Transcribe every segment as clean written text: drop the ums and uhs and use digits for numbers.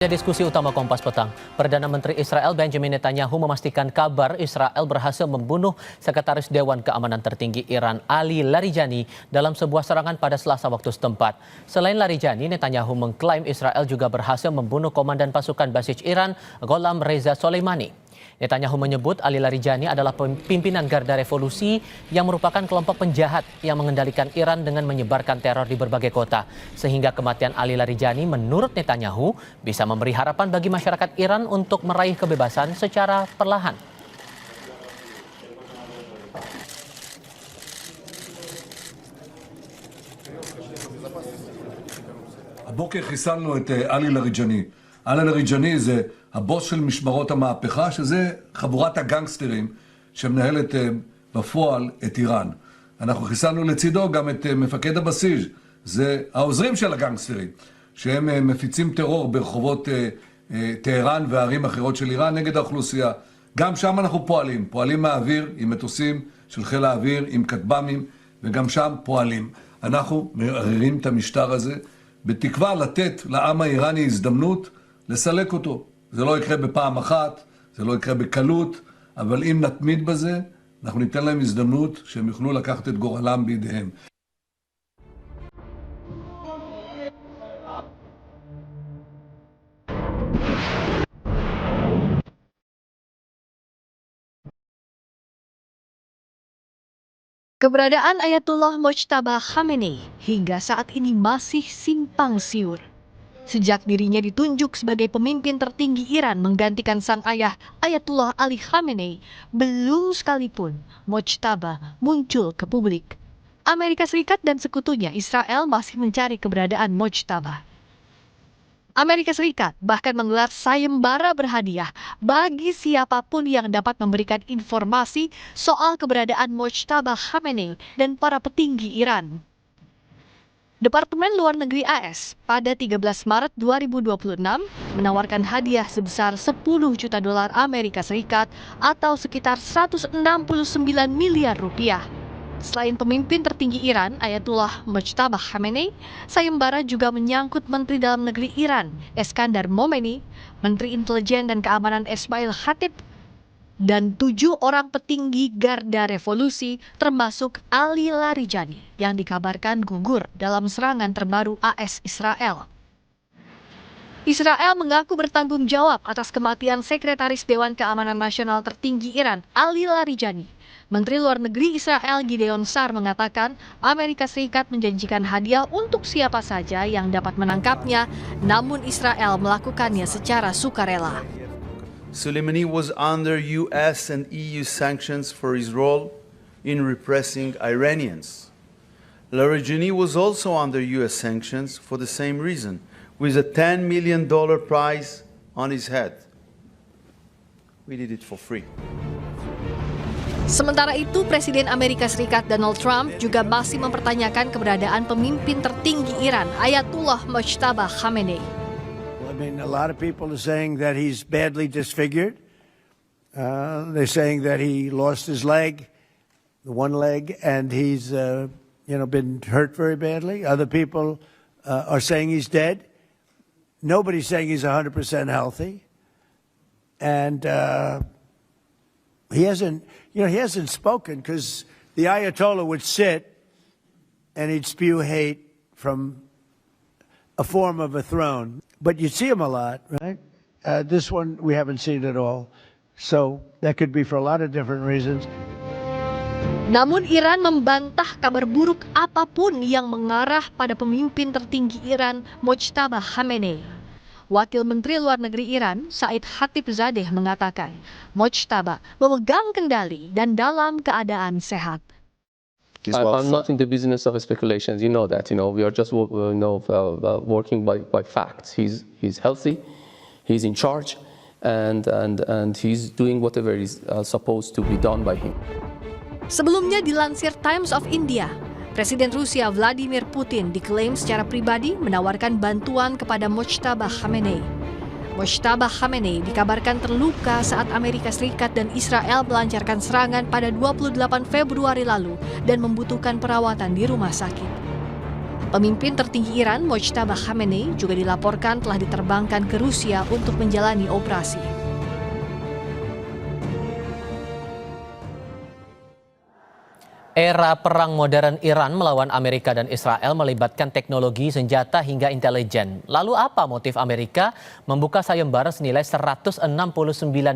Diskusi utama Kompas Petang, Perdana Menteri Israel Benjamin Netanyahu memastikan kabar Israel berhasil membunuh Sekretaris Dewan Keamanan Tertinggi Iran Ali Larijani dalam sebuah serangan pada Selasa waktu setempat. Selain Larijani, Netanyahu mengklaim Israel juga berhasil membunuh Komandan Pasukan Basij Iran Gholam Reza Soleimani. Netanyahu menyebut Ali Larijani adalah pimpinan Garda Revolusi yang merupakan kelompok penjahat yang mengendalikan Iran dengan menyebarkan teror di berbagai kota. Sehingga kematian Ali Larijani menurut Netanyahu bisa memberi harapan bagi masyarakat Iran untuk meraih kebebasan secara perlahan. הבוקר חיסלנו את עלי לריג'ני. עלי לריג'ני זה הבוס של משמרות המהפכה, שזה חבורת הגנגסטרים שמנהלת בפועל את איראן. אנחנו חיסלנו לצידו גם את מפקד הבסיס, זה העוזרים של הגנגסטרים, שהם מפיצים טרור ברחובות טהרן וערים אחרות של איראן נגד האוכלוסייה. גם שם אנחנו פועלים מהאוויר עם מטוסים של חיל האוויר, עם כטב"מים, וגם שם פועלים. אנחנו מערערים את המשטר הזה, בתקווה לתת לעם האיראני הזדמנות לסלק אותו. זה לא יקרה בפעם אחת, זה לא יקרה בקלות, אבל אם נתמיד בזה, אנחנו ניתן להם הזדמנות שהם יוכלו לקחת את גורלם בידיהם. Keberadaan Ayatullah Mojtaba Khamenei hingga saat ini masih simpang siur. Sejak dirinya ditunjuk sebagai pemimpin tertinggi Iran menggantikan sang ayah Ayatullah Ali Khamenei, belum sekalipun Mojtaba muncul ke publik. Amerika Serikat dan sekutunya Israel masih mencari keberadaan Mojtaba. Amerika Serikat bahkan menggelar sayembara berhadiah bagi siapapun yang dapat memberikan informasi soal keberadaan Mojtaba Khamenei dan para petinggi Iran. Departemen Luar Negeri AS pada 13 Maret 2026 menawarkan hadiah sebesar 10 juta dolar Amerika Serikat atau sekitar 169 miliar rupiah. Selain pemimpin tertinggi Iran, Ayatullah Mojtaba Khamenei, sayembara juga menyangkut Menteri Dalam Negeri Iran, Eskandar Momeni, Menteri Intelijen dan Keamanan Esmail Khatib, dan 7 orang petinggi Garda Revolusi termasuk Ali Larijani yang dikabarkan gugur dalam serangan terbaru AS Israel. Israel mengaku bertanggung jawab atas kematian Sekretaris Dewan Keamanan Nasional Tertinggi Iran, Ali Larijani. Menteri Luar Negeri Israel Gideon Sa'ar mengatakan Amerika Serikat menjanjikan hadiah untuk siapa saja yang dapat menangkapnya, namun Israel melakukannya secara sukarela. Soleimani was under US and EU sanctions for his role in repressing Iranians. Larijani was also under US sanctions for the same reason, with a $10 million prize on his head. We did it for free. Sementara itu, Presiden Amerika Serikat Donald Trump juga masih mempertanyakan keberadaan pemimpin tertinggi Iran, Ayatullah Mojtaba Khamenei. Well, I mean, a lot of people are saying that he's badly disfigured. They're saying that he lost his leg, the one leg, and he's been hurt very badly. Other people are saying he's dead. Nobody's saying he's 100% healthy. And he hasn't spoken because the Ayatollah would sit and he'd spew hate from a form of a throne. But you see him a lot, right? This one we haven't seen at all. So that could be for a lot of different reasons. Namun Iran membantah kabar buruk apapun yang mengarah pada pemimpin tertinggi Iran, Mojtaba Khamenei. Wakil Menteri Luar Negeri Iran, Said Khatibzadeh mengatakan, Mojtaba memegang kendali dan dalam keadaan sehat. I'm not in the business of speculations. You know that. We are just working by facts. He's healthy, he's in charge, and he's doing whatever is supposed to be done by him. Sebelumnya dilansir Times of India, Presiden Rusia Vladimir Putin diklaim secara pribadi menawarkan bantuan kepada Mojtaba Khamenei. Mojtaba Khamenei dikabarkan terluka saat Amerika Serikat dan Israel melancarkan serangan pada 28 Februari lalu dan membutuhkan perawatan di rumah sakit. Pemimpin tertinggi Iran, Mojtaba Khamenei, juga dilaporkan telah diterbangkan ke Rusia untuk menjalani operasi. Era perang modern Iran melawan Amerika dan Israel melibatkan teknologi, senjata hingga intelijen. Lalu apa motif Amerika membuka sayembara senilai 169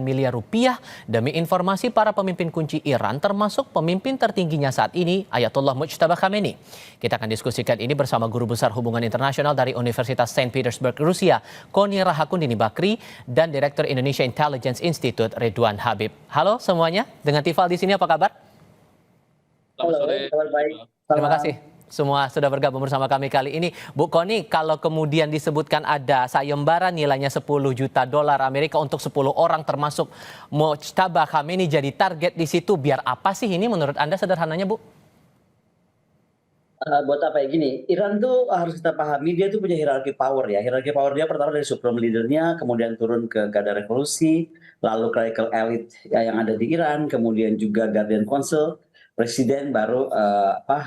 miliar rupiah demi informasi para pemimpin kunci Iran termasuk pemimpin tertingginya saat ini, Ayatollah Mojtaba Khamenei. Kita akan diskusikan ini bersama Guru Besar Hubungan Internasional dari Universitas Saint Petersburg, Rusia, Kony Rahakundini Bakri, dan Direktur Indonesia Intelligence Institute, Ridwan Habib. Halo semuanya, dengan Tifal di sini apa kabar? Halo, kabar baik. Terima kasih semua sudah bergabung bersama kami kali ini. Bu Kony, kalau kemudian disebutkan ada sayembara nilainya 10 juta dolar Amerika untuk 10 orang termasuk Mojtaba Khamenei jadi target di situ, biar apa sih ini menurut Anda sederhananya, Bu? Buat apa ya gini, Iran tuh harus kita pahami dia tuh punya hierarki power ya. Hierarki power dia pertama dari supreme leadernya, kemudian turun ke Garda Revolusi, lalu clerical elite yang ada di Iran, kemudian juga Guardian Council, presiden, baru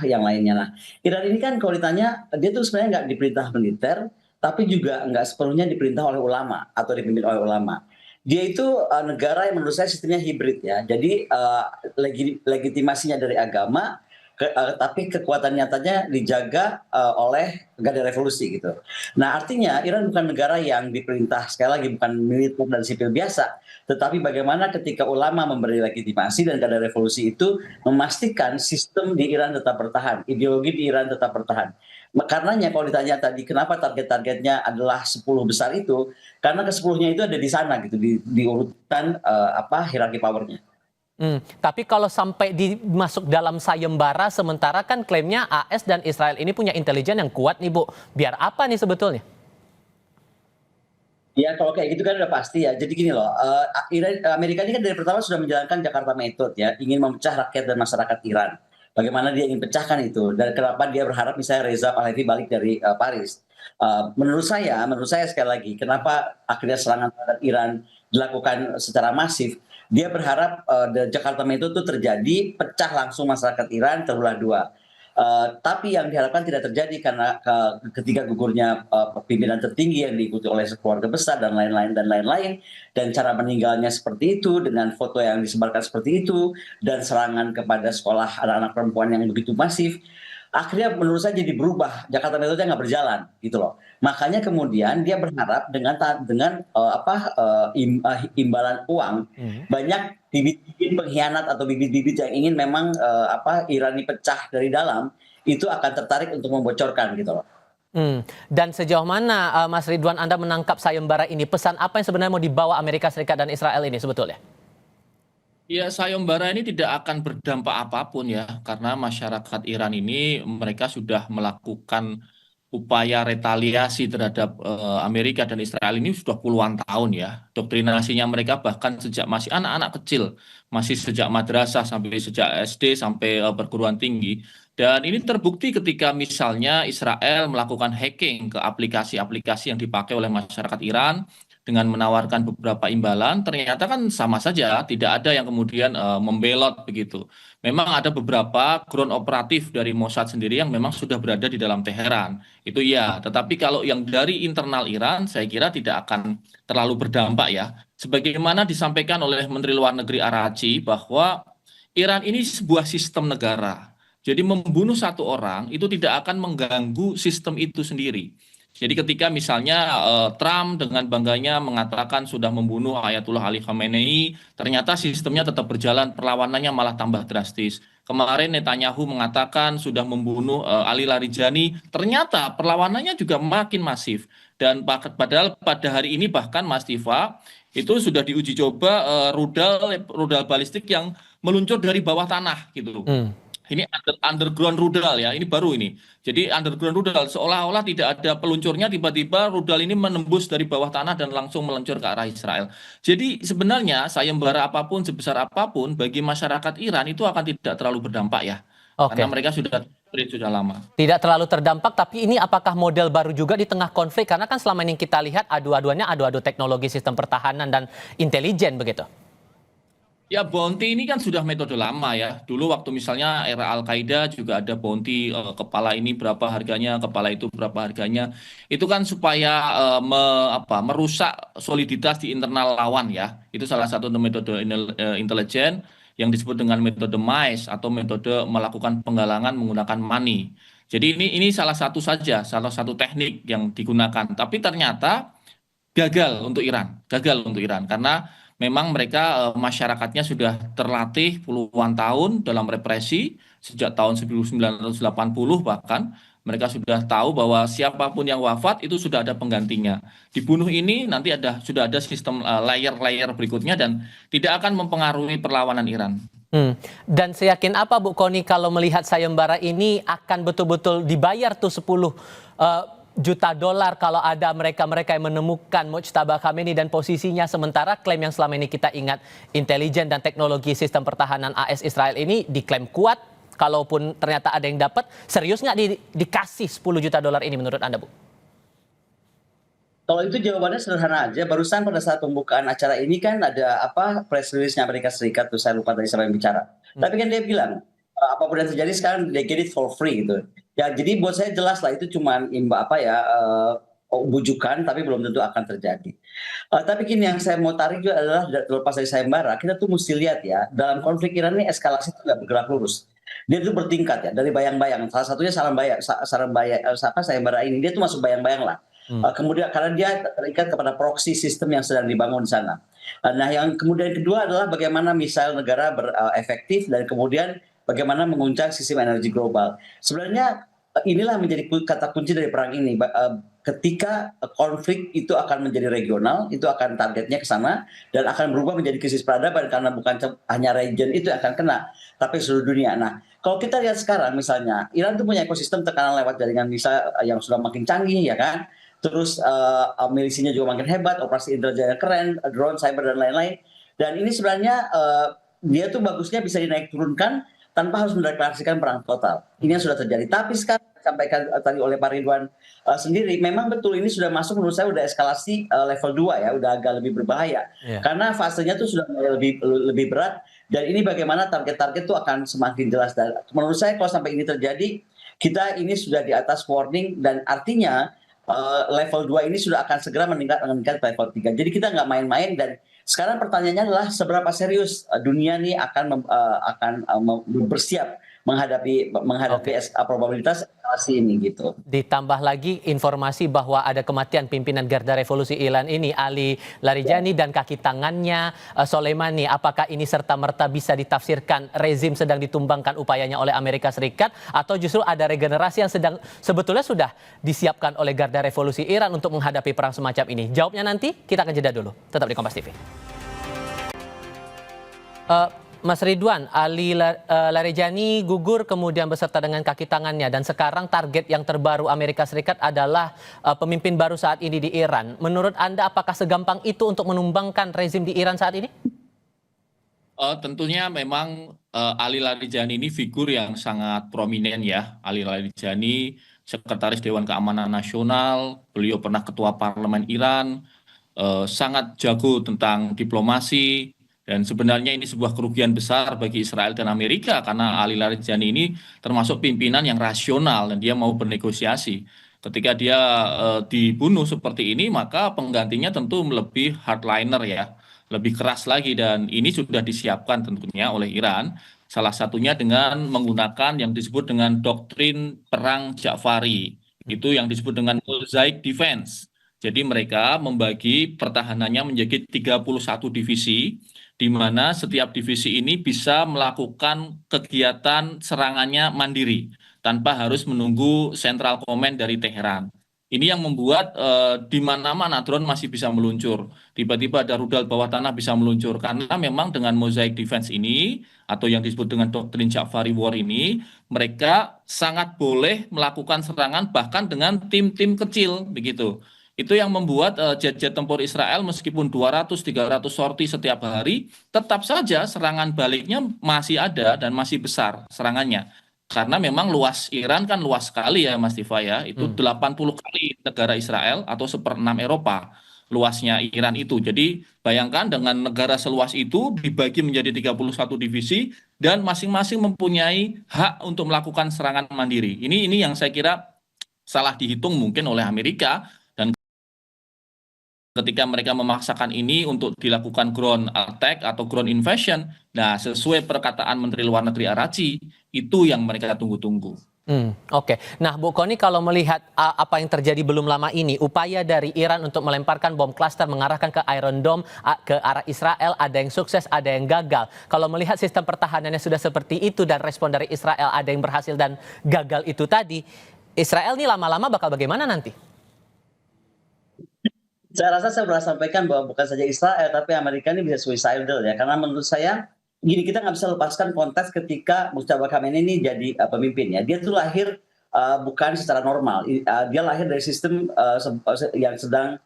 yang lainnya. Nah, Iran ini kan kalau ditanya dia tuh sebenarnya nggak diperintah militer, tapi juga nggak sepenuhnya diperintah oleh ulama atau dipimpin oleh ulama. Dia itu negara yang menurut saya sistemnya hibrid ya. Jadi legitimasinya dari agama, tapi kekuatan nyatanya dijaga oleh Garda Revolusi gitu. Nah, artinya Iran bukan negara yang diperintah, sekali lagi bukan militer dan sipil biasa, tetapi bagaimana ketika ulama memberi legitimasi dan Garda Revolusi itu memastikan sistem di Iran tetap bertahan, ideologi di Iran tetap bertahan. Karenanya kalau ditanya tadi kenapa target-targetnya adalah 10 besar itu, karena ke-10-nya itu ada di sana gitu, di urutan hierarki powernya. Tapi kalau sampai masuk dalam sayembara, sementara kan klaimnya AS dan Israel ini punya intelijen yang kuat nih, Bu. Biar apa nih sebetulnya? Ya kalau kayak gitu kan udah pasti ya. Jadi gini loh, Amerika ini kan dari pertama sudah menjalankan Jakarta Method ya, ingin memecah rakyat dan masyarakat Iran. Bagaimana dia ingin pecahkan itu, dan kenapa dia berharap misalnya Reza Pahlavi balik dari Paris. Menurut saya sekali lagi, kenapa akhirnya serangan terhadap Iran dilakukan secara masif, dia berharap Jakarta Method itu terjadi, pecah langsung masyarakat Iran, terbelah dua. Tapi yang diharapkan tidak terjadi karena ketika gugurnya pimpinan tertinggi yang diikuti oleh keluarga besar dan lain-lain, dan cara meninggalnya seperti itu dengan foto yang disebarkan seperti itu dan serangan kepada sekolah anak-anak perempuan yang begitu masif, akhirnya menurut saya jadi berubah, Jakarta Methodnya nggak berjalan gitu loh. Makanya kemudian dia berharap dengan imbalan uang banyak bibit-bibit pengkhianat atau bibit-bibit yang ingin memang Iran dipecah dari dalam itu akan tertarik untuk membocorkan gitu loh. Dan sejauh mana Mas Ridwan Anda menangkap sayembara ini? Pesan apa yang sebenarnya mau dibawa Amerika Serikat dan Israel ini sebetulnya? Ya, sayembara ini tidak akan berdampak apapun ya, karena masyarakat Iran ini mereka sudah melakukan upaya retaliasi terhadap Amerika dan Israel ini sudah puluhan tahun ya. Doktrinasinya mereka bahkan sejak masih anak-anak kecil, masih sejak madrasah sampai sejak SD sampai perguruan tinggi. Dan ini terbukti ketika misalnya Israel melakukan hacking ke aplikasi-aplikasi yang dipakai oleh masyarakat Iran dengan menawarkan beberapa imbalan, ternyata kan sama saja, tidak ada yang kemudian membelot begitu. Memang ada beberapa ground operatif dari Mossad sendiri yang memang sudah berada di dalam Teheran. Itu ya, tetapi kalau yang dari internal Iran, saya kira tidak akan terlalu berdampak ya. Sebagaimana disampaikan oleh Menteri Luar Negeri Araghchi bahwa Iran ini sebuah sistem negara. Jadi membunuh satu orang itu tidak akan mengganggu sistem itu sendiri. Jadi ketika misalnya Trump dengan bangganya mengatakan sudah membunuh Ayatullah Ali Khamenei, ternyata sistemnya tetap berjalan, perlawanannya malah tambah drastis. Kemarin Netanyahu mengatakan sudah membunuh Ali Larijani, ternyata perlawanannya juga makin masif. Dan padahal pada hari ini bahkan Mas Tiva, itu sudah diuji coba rudal balistik yang meluncur dari bawah tanah gitu. Ini underground rudal ya, ini baru ini. Jadi underground rudal seolah-olah tidak ada peluncurnya, tiba-tiba rudal ini menembus dari bawah tanah dan langsung meluncur ke arah Israel. Jadi sebenarnya sayembara apapun, sebesar apapun, bagi masyarakat Iran itu akan tidak terlalu berdampak ya. Karena mereka sudah lama. Tidak terlalu terdampak, tapi ini apakah model baru juga di tengah konflik? Karena kan selama ini kita lihat adu-aduannya adu-adu teknologi sistem pertahanan dan intelijen begitu. Ya, bounty ini kan sudah metode lama ya. Dulu waktu misalnya era Al-Qaeda juga ada bounty, kepala ini berapa harganya, kepala itu berapa harganya. Itu kan supaya merusak soliditas di internal lawan ya. Itu salah satu metode intelijen yang disebut dengan metode MICE atau metode melakukan penggalangan menggunakan money. Jadi ini salah satu saja, salah satu teknik yang digunakan. Tapi ternyata gagal untuk Iran karena memang mereka masyarakatnya sudah terlatih puluhan tahun dalam represi sejak tahun 1980 bahkan mereka sudah tahu bahwa siapapun yang wafat itu sudah ada penggantinya. Dibunuh ini nanti sudah ada sistem layer-layer berikutnya dan tidak akan mempengaruhi perlawanan Iran. Dan seyakin apa Bu Kony kalau melihat sayembara ini akan betul-betul dibayar tuh 10 juta dolar kalau ada mereka-mereka yang menemukan Mojtaba Khamenei dan posisinya, sementara klaim yang selama ini kita ingat intelijen dan teknologi sistem pertahanan AS Israel ini diklaim kuat, kalaupun ternyata ada yang dapat, serius nggak dikasih 10 juta dolar ini menurut Anda Bu? Kalau itu jawabannya sederhana aja. Barusan pada saat pembukaan acara ini kan ada press release-nya Amerika Serikat tuh, saya lupa tadi siapa yang bicara. Tapi kan dia bilang apapun yang terjadi sekarang they get it for free gitu. Ya jadi buat saya jelas lah itu cuma bujukan tapi belum tentu akan terjadi. Tapi gini yang saya mau tarik juga adalah terlepas dari sayembara, kita tuh mesti lihat ya dalam konflik Iran ini eskalasi itu nggak bergerak lurus. Dia tuh bertingkat ya dari bayang-bayang. Salah satunya sayembara ini dia tuh masuk bayang-bayang lah. Kemudian karena dia terikat kepada proxy sistem yang sedang dibangun di sana. Nah yang kemudian kedua adalah bagaimana misal negara efektif dan kemudian bagaimana menguncang sistem energi global. Sebenarnya inilah menjadi kata kunci dari perang ini. Ketika konflik itu akan menjadi regional, itu akan targetnya ke sana dan akan berubah menjadi krisis peradaban karena bukan hanya region itu yang akan kena, tapi seluruh dunia. Nah, kalau kita lihat sekarang misalnya, Iran itu punya ekosistem tekanan lewat jaringan misal yang sudah makin canggih ya kan. Terus milisinya juga makin hebat, operasi intelijen keren, drone, cyber dan lain-lain. Dan ini sebenarnya dia tuh bagusnya bisa dinaik turunkan tanpa harus mendeklarasikan perang total. Ini yang sudah terjadi. Tapi sekarang disampaikan tadi oleh Pak Ridwan sendiri, memang betul ini sudah masuk menurut saya udah eskalasi level 2 ya, udah agak lebih berbahaya. Karena fasenya tuh sudah lebih berat dan ini bagaimana target-target itu akan semakin jelas. Dan menurut saya kalau sampai ini terjadi, kita ini sudah di atas warning dan artinya level 2 ini sudah akan segera meningkat level 3. Jadi kita nggak main-main dan sekarang pertanyaannya adalah seberapa serius dunia ini akan bersiap menghadapi probabilitas eskalasi ini gitu. Ditambah lagi informasi bahwa ada kematian pimpinan Garda Revolusi Iran ini, Ali Larijani, dan kaki tangannya Soleimani. Apakah ini serta-merta bisa ditafsirkan rezim sedang ditumbangkan upayanya oleh Amerika Serikat atau justru ada regenerasi yang sebetulnya sudah disiapkan oleh Garda Revolusi Iran untuk menghadapi perang semacam ini? Jawabnya nanti, kita akan jeda dulu. Tetap di Kompas TV. Mas Ridwan, Ali Larijani gugur kemudian beserta dengan kaki tangannya dan sekarang target yang terbaru Amerika Serikat adalah pemimpin baru saat ini di Iran. Menurut Anda apakah segampang itu untuk menumbangkan rezim di Iran saat ini? Tentunya memang Ali Larijani ini figur yang sangat prominent ya. Ali Larijani Sekretaris Dewan Keamanan Nasional, beliau pernah Ketua Parlemen Iran, sangat jago tentang diplomasi. Dan sebenarnya ini sebuah kerugian besar bagi Israel dan Amerika karena Ali Larijani ini termasuk pimpinan yang rasional dan dia mau bernegosiasi. Ketika dia dibunuh seperti ini maka penggantinya tentu lebih hardliner ya, lebih keras lagi dan ini sudah disiapkan tentunya oleh Iran. Salah satunya dengan menggunakan yang disebut dengan doktrin perang Ja'fari. Itu yang disebut dengan mosaic defense. Jadi mereka membagi pertahanannya menjadi 31 divisi, di mana setiap divisi ini bisa melakukan kegiatan serangannya mandiri, tanpa harus menunggu Central Command dari Teheran. Ini yang membuat di mana-mana drone masih bisa meluncur. Tiba-tiba ada rudal bawah tanah bisa meluncur. Karena memang dengan mosaic defense ini, atau yang disebut dengan doktrin Ja'fari War ini, mereka sangat boleh melakukan serangan bahkan dengan tim-tim kecil, begitu. Itu yang membuat jet-jet tempur Israel meskipun 200-300 sorti setiap hari, tetap saja serangan baliknya masih ada dan masih besar serangannya. Karena memang luas Iran kan luas sekali ya Mas Tiva ya, itu 80 kali negara Israel atau 1/6 Eropa. luasnya Iran itu. Jadi bayangkan dengan negara seluas itu dibagi menjadi 31 divisi dan masing-masing mempunyai hak untuk melakukan serangan mandiri. Ini yang saya kira salah dihitung mungkin oleh Amerika, dan ketika mereka memaksakan ini untuk dilakukan ground attack atau ground invasion, nah sesuai perkataan Menteri Luar Negeri Araghchi, itu yang mereka tunggu-tunggu. Oke. Nah, Bu Kony, kalau melihat apa yang terjadi belum lama ini, upaya dari Iran untuk melemparkan bom klaster mengarahkan ke Iron Dome, ke arah Israel, ada yang sukses, ada yang gagal. Kalau melihat sistem pertahanannya sudah seperti itu dan respon dari Israel ada yang berhasil dan gagal itu tadi, Israel ini lama-lama bakal bagaimana nanti? Saya rasa saya pernah sampaikan bahwa bukan saja Israel, tapi Amerika ini bisa suicidal ya. Karena menurut saya, gini, kita nggak bisa lepaskan konteks ketika Mujtaba Khamenei ini jadi pemimpin ya. Dia tuh lahir bukan secara normal. Dia lahir dari sistem yang sedang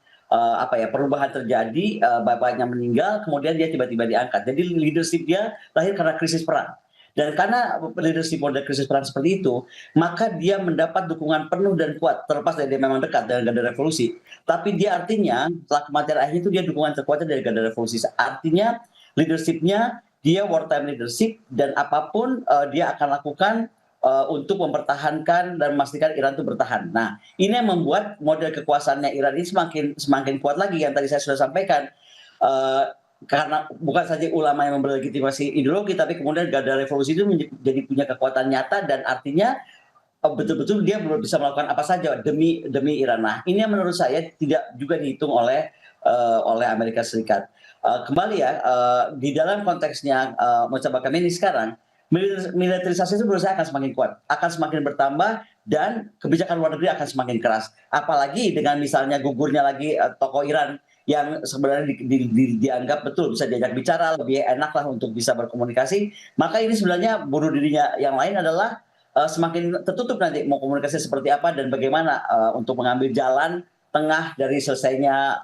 perubahan terjadi, bapaknya meninggal, kemudian dia tiba-tiba diangkat. Jadi leadership dia lahir karena krisis perang. Dan karena leadership model krisis perang seperti itu, maka dia mendapat dukungan penuh dan kuat, terlepas dari dia memang dekat dengan Garda Revolusi. Tapi dia artinya, setelah kematian ayahnya itu dia dukungan terkuatnya dari Garda Revolusi. Artinya leadershipnya, dia wartime leadership, dan apapun dia akan lakukan untuk mempertahankan dan memastikan Iran itu bertahan. Nah, ini yang membuat model kekuasaannya Iran ini semakin kuat lagi, yang tadi saya sudah sampaikan. Karena bukan saja ulama yang berlegitimasi ideologi, tapi kemudian Garda Revolusi itu jadi punya kekuatan nyata, dan artinya betul-betul dia belum bisa melakukan apa saja demi Iran. Nah, ini yang menurut saya tidak juga dihitung oleh Amerika Serikat. Kembali ya, di dalam konteksnya Mujtaba Khamenei sekarang, militerisasi itu menurut saya akan semakin kuat, akan semakin bertambah, dan kebijakan luar negeri akan semakin keras. Apalagi dengan misalnya gugurnya lagi tokoh Iran yang sebenarnya dianggap betul bisa diajak bicara, lebih enak lah untuk bisa berkomunikasi, maka ini sebenarnya bunuh dirinya yang lain adalah semakin tertutup nanti mau komunikasi seperti apa dan bagaimana untuk mengambil jalan tengah dari selesainya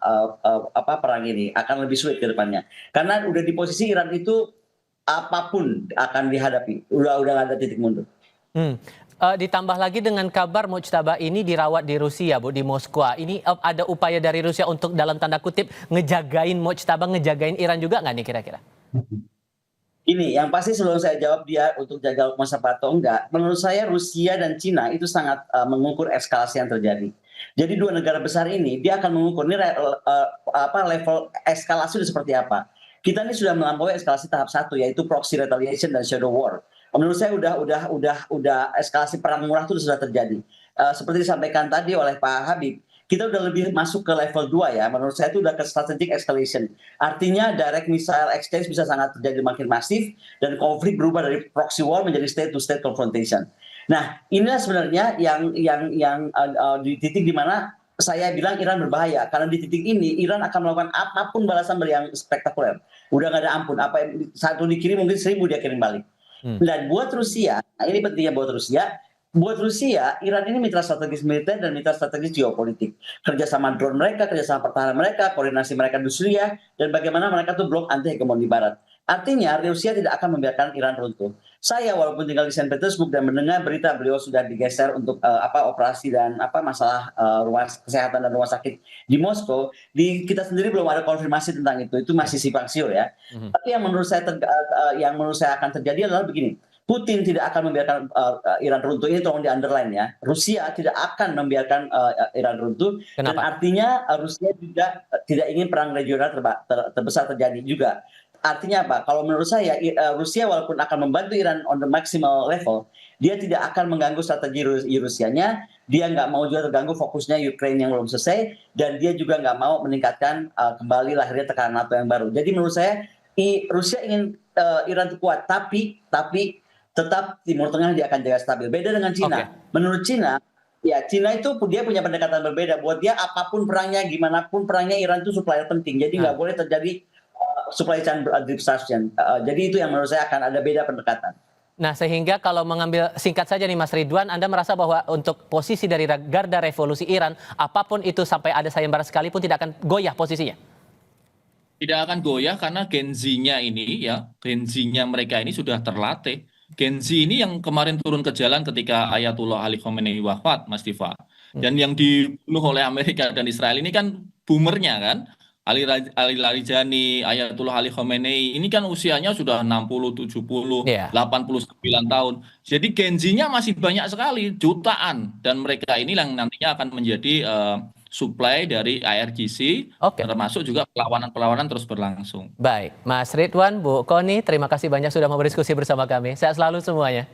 perang ini akan lebih sulit ke depannya. Karena udah di posisi Iran itu apapun akan dihadapi, udah nggak ada titik mundur. Ditambah lagi dengan kabar Mujtaba ini dirawat di Rusia, Bu, di Moskwa. Ini ada upaya dari Rusia untuk dalam tanda kutip ngejagain Mujtaba, ngejagain Iran juga nggak nih kira-kira? Ini yang pasti sebelum saya jawab dia untuk jaga Mujtaba atau enggak, menurut saya Rusia dan Cina itu sangat mengukur eskalasi yang terjadi. Jadi dua negara besar ini dia akan mengukur ini level eskalasi itu seperti apa. Kita ini sudah melampaui eskalasi tahap 1, yaitu proxy retaliation dan shadow war. Menurut saya udah eskalasi perang murah itu sudah terjadi. Seperti disampaikan tadi oleh Pak Habib, kita udah lebih masuk ke level 2 ya. Menurut saya itu udah ke strategic escalation. Artinya direct missile exchange bisa sangat terjadi makin masif, dan konflik berubah dari proxy war menjadi state to state confrontation. Nah, inilah sebenarnya yang di titik di mana saya bilang Iran berbahaya, karena di titik ini Iran akan melakukan apapun balasan yang spektakuler. Udah nggak ada ampun. Apa satu dikirim mungkin 1000 dia kirim balik. Dan buat Rusia, ini pentingnya buat Rusia, Iran ini mitra strategis militer dan mitra strategis geopolitik. Kerjasama drone mereka, kerjasama pertahanan mereka, koordinasi mereka di Syria, dan bagaimana mereka tuh blok anti hegemoni Barat. Artinya Rusia tidak akan membiarkan Iran runtuh. Saya walaupun tinggal di Saint Petersburg dan mendengar berita beliau sudah digeser untuk operasi dan masalah rumah kesehatan dan rumah sakit di Moskow, kita sendiri belum ada konfirmasi tentang itu masih simpang siur ya. Tapi yang menurut saya akan terjadi adalah begini. Putin tidak akan membiarkan Iran runtuh, ini tolong di underline ya. Rusia tidak akan membiarkan Iran runtuh. Kenapa? Dan artinya Rusia juga tidak ingin perang regional terbesar terjadi juga. Artinya apa? Kalau menurut saya Rusia walaupun akan membantu Iran on the maximal level, dia tidak akan mengganggu strategi Rusianya. Dia nggak mau juga terganggu fokusnya Ukraine yang belum selesai, dan dia juga nggak mau meningkatkan kembali lahirnya tekanan NATO yang baru. Jadi menurut saya Rusia ingin Iran itu kuat, tapi tetap Timur Tengah dia akan jaga stabil. Beda dengan Cina. Menurut Cina, ya Cina itu dia punya pendekatan berbeda. Buat dia apapun perangnya, gimana pun perangnya, Iran itu supplier penting. Jadi nggak boleh terjadi supply chain disruption. Jadi itu yang menurut saya akan ada beda pendekatan. Nah, sehingga kalau mengambil singkat saja nih Mas Ridwan, Anda merasa bahwa untuk posisi dari Garda Revolusi Iran, apapun itu sampai ada sayembara sekalipun tidak akan goyah posisinya? Tidak akan goyah karena Gen Z-nya ini ya, Gen Z-nya mereka ini sudah terlatih. Gen Z ini yang kemarin turun ke jalan ketika Ayatullah Ali Khamenei wafat, Mas Diva. Dan yang dibunuh oleh Amerika dan Israel ini kan boomernya kan. Ali Larijani, Ayatullah Ali Khamenei, ini kan usianya sudah 60, 70, Iya. 89 tahun. Jadi Gen Z-nya masih banyak sekali, jutaan. Dan mereka ini yang nantinya akan menjadi supply dari IRGC, Oke. termasuk juga perlawanan-perlawanan terus berlangsung. Baik, Mas Ridwan, Bu Koni, terima kasih banyak sudah mau berdiskusi bersama kami. Sehat selalu semuanya.